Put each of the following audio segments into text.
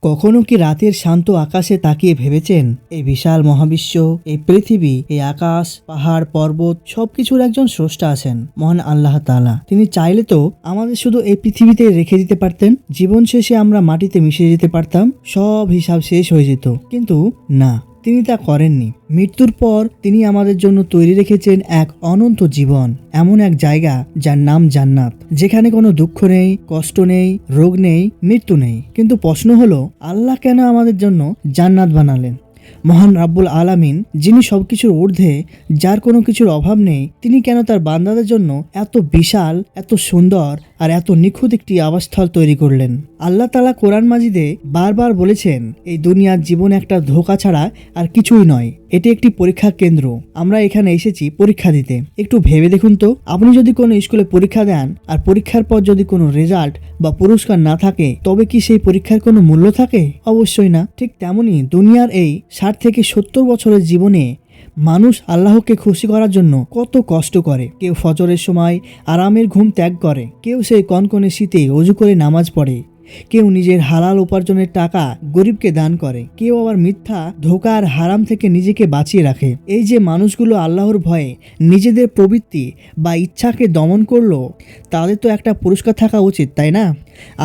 কখনো কি রাতের শান্ত আকাশে তাকিয়ে ভেবেছেন এই বিশাল মহাবিশ্ব, এই পৃথিবী, এই আকাশ, পাহাড়, পর্বত সবকিছুর একজন স্রষ্টা আছেন, মহান আল্লাহ তাআলা। তিনি চাইলে তো আমাদের শুধু এই পৃথিবীতে রেখে দিতে পারতেন, জীবন শেষে আমরা মাটিতে মিশে যেতে পারতাম, সব হিসাব শেষ হয়ে যেত। কিন্তু না, তিনি তা করেননি। মৃত্যুর পর তিনি আমাদের জন্য তৈরি রেখেছেন এক অনন্ত জীবন, এমন এক জায়গা যার নাম জান্নাত, যেখানে কোনো দুঃখ নেই, কষ্ট নেই, রোগ নেই, মৃত্যু নেই। কিন্তু প্রশ্ন হলো, আল্লাহ কেন আমাদের জন্য জান্নাত বানালেন? মহান রাব্বুল আলামিন, যিনি সবকিছুর ঊর্ধ্বে, যার কোনো কিছুর অভাব নেই, তিনি কেন তার বান্দাদের জন্য এত বিশাল, এত সুন্দর আর এত নিখুঁত একটি আবাসস্থল তৈরি করলেন? আল্লাহ তাআলা কোরআন মাজিদে বারবার বলেছেন, এই দুনিয়ার জীবন একটা ধোঁকা ছাড়া আর কিছুই নয়, এটি একটি পরীক্ষা কেন্দ্র। আমরা এখানে এসেছি পরীক্ষা দিতে। একটু ভেবে দেখুন তো, আপনি যদি কোনো স্কুলে পরীক্ষা দেন আর পরীক্ষার পর যদি কোনো রেজাল্ট বা পুরস্কার না থাকে, তবে কি সেই পরীক্ষার কোনো মূল্য থাকে? অবশ্যই না। ঠিক তেমনি দুনিয়ার এই 60 থেকে 70 বছরের জীবনে মানুষ আল্লাহকে খুশি করার জন্য কত কষ্ট করে। কেউ ফজরের সময় আরামের ঘুম ত্যাগ করে, কেউ সেই কনকনে শীতে অজু করে নামাজ পড়ে, কেউ নিজের হালাল উপার্জনের টাকা গরিবকে দান করে, কেউ আবার মিথ্যা, ধোঁকা আর হারাম থেকে নিজেকে বাঁচিয়ে রাখে। এই যে মানুষগুলো আল্লাহর ভয়ে নিজেদের প্রবৃত্তি বা ইচ্ছাকে দমন করলো, তাদের তো একটা পুরস্কার থাকা উচিত, তাই না?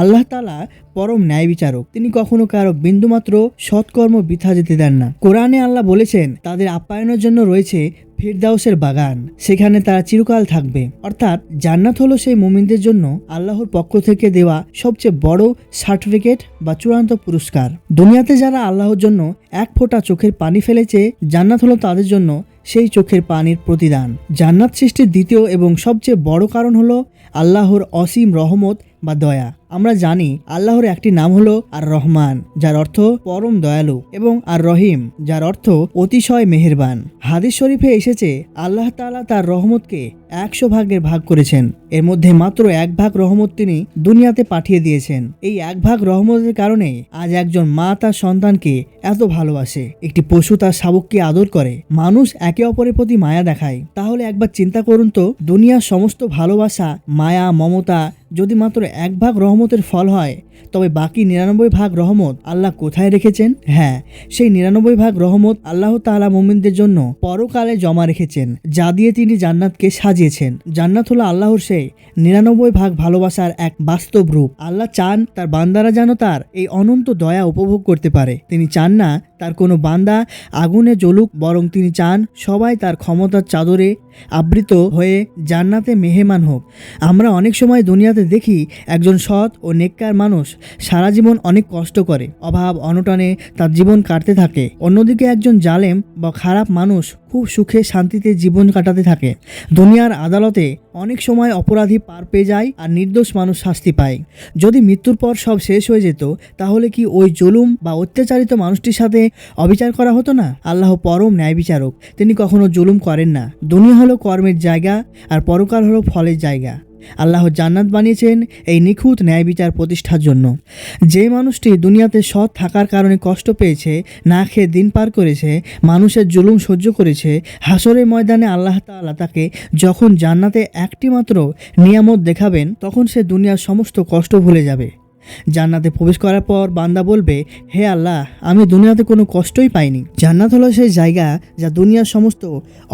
আল্লাহ তাআলা পরম ন্যায় বিচারক। তিনি কখনো কারো বিন্দুমাত্র সৎকর্ম বৃথা যেতে দেন না। কোরআনে আল্লাহ বলেছেন, তাদের আপ্যায়নের জন্য রয়েছে ফিরদাউসের বাগান, সেখানে তারা চিরকাল থাকবে। অর্থাৎ জান্নাত হলো সেই মুমিনদের জন্য আল্লাহর পক্ষ থেকে দেওয়া সবচেয়ে বড় সার্টিফিকেট বা চূড়ান্ত পুরস্কার। দুনিয়াতে যারা আল্লাহর জন্য এক ফোঁটা চোখের পানি ফেলেছে, জান্নাত হলো তাদের জন্য সেই চোখের পানির প্রতিদান। জান্নাত সৃষ্টির দ্বিতীয় এবং সবচেয়ে বড় কারণ হলো আল্লাহর অসীম রহমত বা দয়া। আমরা জানি আল্লাহর একটি নাম হলো আর রহমান, যার অর্থ পরম দয়ালু, এবং আর রহিম, যার অর্থ অতিশয় মেহেরবান। হাদিস শরীফে এসেছে, আল্লাহ তাআলা তার রহমতকে 100 ভাগের ভাগ করেছেন, এর মধ্যে মাত্র 1 ভাগ রহমত তিনি দুনিয়াতে পাঠিয়ে দিয়েছেন। এই 1 ভাগ রহমতের কারণে আজ একজন মা তার সন্তানকে এত ভালোবাসে, একটি পশু তার শাবককে আদর করে, মানুষ একে অপরের প্রতি মায়া দেখায়। তাহলে একবার চিন্তা করুন তো, দুনিয়ার সমস্ত ভালোবাসা, মায়া, মমতা যদি মাত্র 1 ভাগ রহমতের ফল হয়, তবে বাকি 99 ভাগ রহমত আল্লাহ কোথায় রেখেছেন? হ্যাঁ, সেই 99 ভাগ রহমত আল্লাহ তাআলা মুমিনদের জন্য পরকালে জমা রেখেছেন, যা দিয়ে তিনি জান্নাতকে সাজিয়েছেন। জান্নাত হলো আল্লাহর সেই 99 ভাগ ভালোবাসার এক বাস্তব রূপ। আল্লাহ চান তার বান্দারা যেন তার এই অনন্ত দয়া উপভোগ করতে পারে। তিনি চান না তার কোনো বান্দা আগুনে জ্বলুক, বরং তিনি চান সবাই তার ক্ষমতার চাদরে আবৃত হয়ে জান্নাতে মেহমান হোক। আমরা অনেক সময় দুনিয়াতে দেখি একজন সৎ ও নেককার মানুষ সারা জীবন অনেক কষ্ট করে, অভাব অনটনে তার জীবন কাটতে থাকে। অন্যদিকে একজন জালেম বা খারাপ মানুষ খুব সুখে শান্তিতে জীবন কাটাতে থাকে। দুনিয়ার আদালতে অনেক সময় অপরাধী পার পেয়ে যায় আর নির্দোষ মানুষ শাস্তি পায়। যদি মৃত্যুর পর সব শেষ হয়ে যেত, তাহলে কি ওই জুলুম বা অত্যাচারিত মানুষটির সাথে অবিচার করা হতো না? আল্লাহ পরম ন্যায় বিচারক, তিনি কখনো জুলুম করেন না। দুনিয়া হলো কর্মের জায়গা আর পরকাল হলো ফলের জায়গা। আল্লাহ জান্নাত বানিয়েছেন এই নিখুঁত ন্যায় বিচার প্রতিষ্ঠার জন্য। যে মানুষটি দুনিয়াতে সৎ থাকার কারণে কষ্ট পেয়েছে, না খেয়ে দিন পার করেছে, মানুষের জুলুম সহ্য করেছে, হাসরের ময়দানে আল্লাহ তাআলা তাকে যখন জান্নাতে একটি মাত্র নিয়ামত দেখাবেন, তখন সে দুনিয়ার সমস্ত কষ্ট ভুলে যাবে। জান্নাতে প্রবেশ করার পর বান্দা বলবে, হে আল্লাহ, আমি দুনিয়াতে কোনো কষ্টই পাইনি। জান্নাত হলো সেই জায়গা যা দুনিয়ার সমস্ত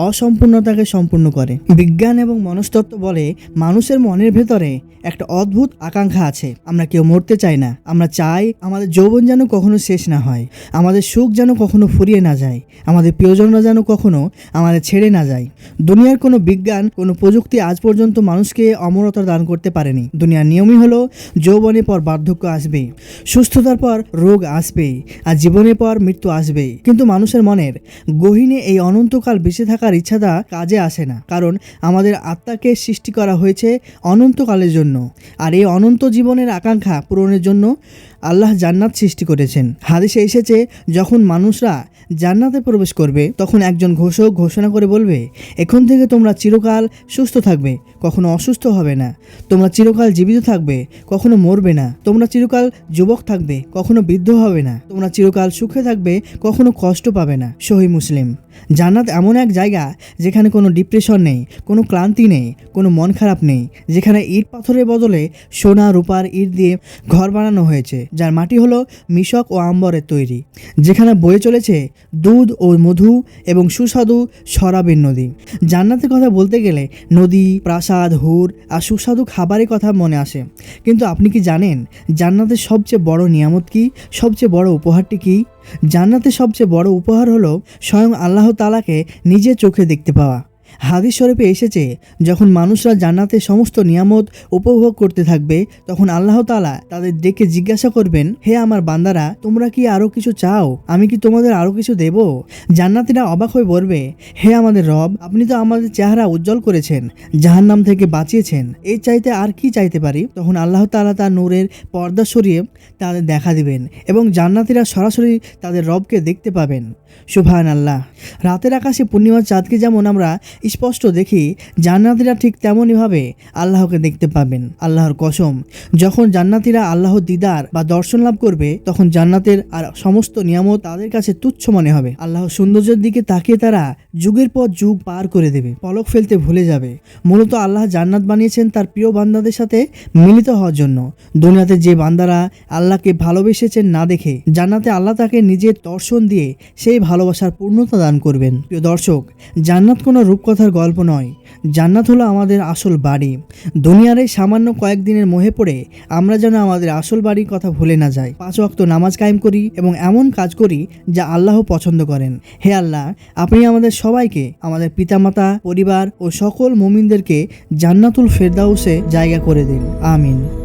অসম্পূর্ণতাকে সম্পূর্ণ করে। বিজ্ঞান এবং মনস্তত্ত্ব বলে, মানুষের মনের ভেতরে একটা অদ্ভুত আকাঙ্ক্ষা আছে। আমরা কেউ মরতে চাই না। আমরা চাই আমাদের যৌবন যেন কখনো শেষ না হয়, আমাদের সুখ যেন কখনো ফুরিয়ে না যায়, আমাদের প্রিয়জনরা যেন কখনো আমাদের ছেড়ে না যায়। দুনিয়ার কোনো বিজ্ঞান, কোনো প্রযুক্তি আজ পর্যন্ত মানুষকে অমরতা দান করতে পারেনি। দুনিয়ার নিয়মই হলো, যৌবনের পর বার্ধক্য আসবে, সুস্থতার পর রোগ আসবে, আর জীবনের পর মৃত্যু আসবে। কিন্তু মানুষের মনের গহীনে এই অনন্তকাল বেঁচে থাকার ইচ্ছাটা কাজে আসে না, কারণ আমাদের আত্মাকে সৃষ্টি করা হয়েছে অনন্তকালের জন্য। আর এই অনন্ত জীবনের আকাঙ্ক্ষা পূরণের জন্য আল্লাহ জান্নাত সৃষ্টি করেছেন। হাদিসে এসেছে, যখন মানুষরা জান্নাতে প্রবেশ করবে, তখন একজন ঘোষক ঘোষণা করে বলবে, এখন থেকে তোমরা চিরকাল সুস্থ থাকবে, কখনো অসুস্থ হবে না। তোমরা চিরকাল জীবিত থাকবে, কখনো মরবে না। তোমরা চিরকাল যুবক থাকবে, কখনো বৃদ্ধ হবে না। তোমরা চিরকাল সুখে থাকবে, কখনো কষ্ট পাবে না। সহিহ মুসলিম। জান্নাত এমন এক জায়গা যেখানে কোনো ডিপ্রেশন নেই, কোনো ক্লান্তি নেই, কোনো মন খারাপ নেই, যেখানে ইট পাথরের বদলে সোনা রূপার ইট দিয়ে ঘর বানানো হয়েছে, যার মাটি হলো মিশক ও আম্বরের তৈরি, যেখানে বয়ে চলেছে দুধ ও মধু এবং সুস্বাদু শরাবের নদী। জান্নাতের কথা বলতে গেলে নদী, প্রাসাদ, হুর আর সুস্বাদু খাবারের কথা মনে আসে। কিন্তু আপনি কি জানেন জান্নাতের সবচেয়ে বড় নিয়ামত কি? সবচেয়ে বড় উপহারটি কি? জান্নাতের সবচেয়ে বড় উপহার হলো স্বয়ং আল্লাহ তাআলাকে নিজের চোখে দেখতে পাওয়া। হাদিস শরীফে এসেছে, যখন মানুষরা জান্নাতের সমস্ত নিয়ামত উপভোগ করতে থাকবে, তখন আল্লাহ তাআলা তাদের ডেকে জিজ্ঞাসা করবেন, হে আমার বান্দারা, তোমরা কি আরও কিছু চাও? আমি কি তোমাদের আরও কিছু দেব? জান্নাতীরা অবাক হয়ে বলবে, হে আমাদের রব, আপনি তো আমাদের চেহারা উজ্জ্বল করেছেন, জাহান্নাম থেকে বাঁচিয়েছেন, এই চাইতে আর কি চাইতে পারি? তখন আল্লাহ তাআলা তার নূরের পর্দা সরিয়ে তাদের দেখা দিবেন এবং জান্নাতীরা সরাসরি তাদের রবকে দেখতে পাবেন। সুবহানাল্লাহ। রাতের আকাশে পূর্ণিমার চাঁদকে যেমন আমরা স্পষ্ট দেখি, জান্নাতীরা ঠিক তেমনইভাবে আল্লাহকে দেখতে পাবেন। আল্লাহর কসম, যখন জান্নাতীরা আল্লাহর দিদার বা দর্শন লাভ করবে, তখন জান্নাতের আর সমস্ত নিয়ামত তাদের কাছে তুচ্ছ মনে হবে। আল্লাহর সৌন্দর্যের দিকে তাকিয়ে তারা যুগের পর যুগ পার করে দেবে, পলক ফেলতে ভুলে যাবে। মূলত আল্লাহ জান্নাত বানিয়েছেন তার প্রিয় বান্দাদের সাথে মিলিত হওয়ার জন্য। দুনিয়াতে যে বান্দারা আল্লাহকে ভালোবেসেছেন না দেখে, জান্নাতে আল্লাহ তাকে নিজের দর্শন দিয়ে সেই ভালোবাসার পূর্ণতা দান করবেন। প্রিয় দর্শক, জান্নাত কোনো রূপকথার গল্প নয়, জান্নাত হলো আমাদের আসল বাড়ি। দুনিয়ার এই সামান্য কয়েকদিনের মোহে পড়ে আমরা যেন আমাদের আসল বাড়ির কথা ভুলে না যাই। 5 ওয়াক্ত নামাজ কায়েম করি এবং এমন কাজ করি যা আল্লাহ পছন্দ করেন। হে আল্লাহ, আপনি আমাদের সবাইকে, আমাদের পিতামাতা, পরিবার ও সকল মুমিনদেরকে জান্নাতুল ফেরদাউসে জায়গা করে দিন। আমিন।